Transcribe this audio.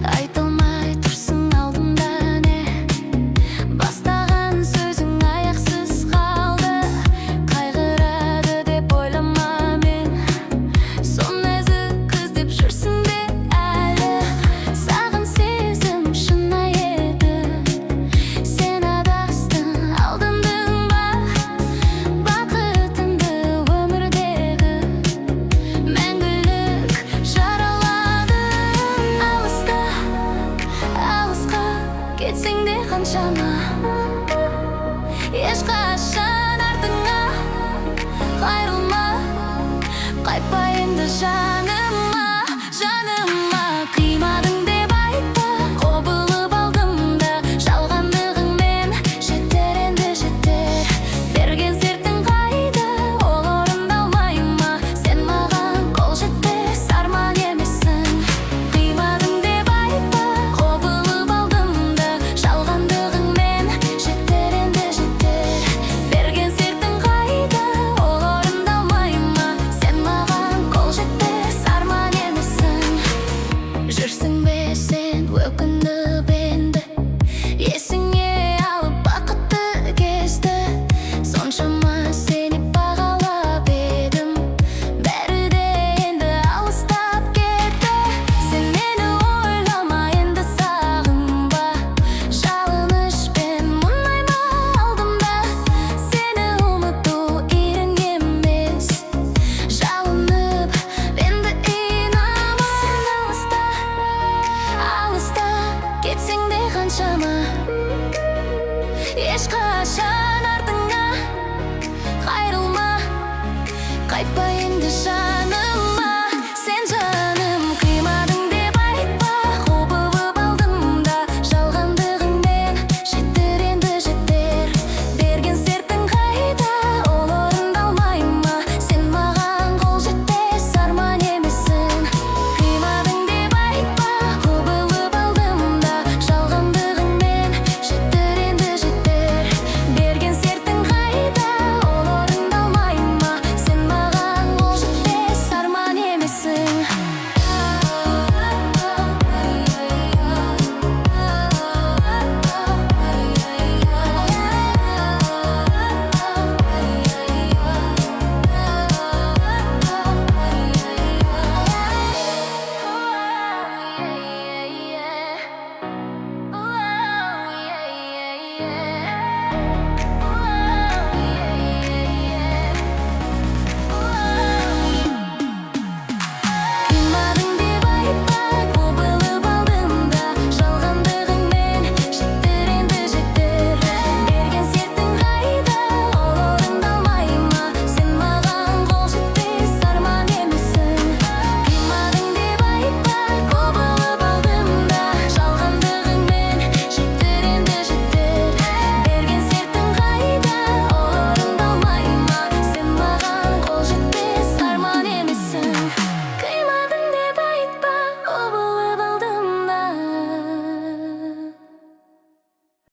Айтылмай тұрсын алдымда не, бастаған сөзің аяқсыз қалды. Қайғырады деп ойлама мен, сон нәзік іздеп жүрсің бе әлі? Саған сезім шынайы еді, сен адастың, алдандың ба? Бақытыңды өмірдегі мәңгілік жараладың. Алыста, алысқа кетсең де қаншама, ешқашан артыңа қайрылма. Қайтпа енді жаныма, жаныма. Қимадың деп айтпа, құбылып алдым да жалғандығыңмен. Жетер енді жетер, берген сертің қайда, ол орындалмай ма? Сен маған қол жетпес арман емессің. Қимадың деп айтпа, құбылып алдым да жалғандығыңмен. Жетер енді жетер, берген сертің қайда, ол орындалмай ма? Сен маған қол жетпес арман емессің. Жүрсің бе сен өкініп енді, есіңе алып бақытты кезді. Соншама сені бағалап едім, бәрі де енді алыстап кетті. Сен мені ойлама енді, сағынба, жалынышпен мұңайма алдымда. Сені ұмыту қиын емес, жалынып енді инама. Сен алыста, алыста кетсең де қаншама, ешқашан артыңа қайрылма. Қайтпа енді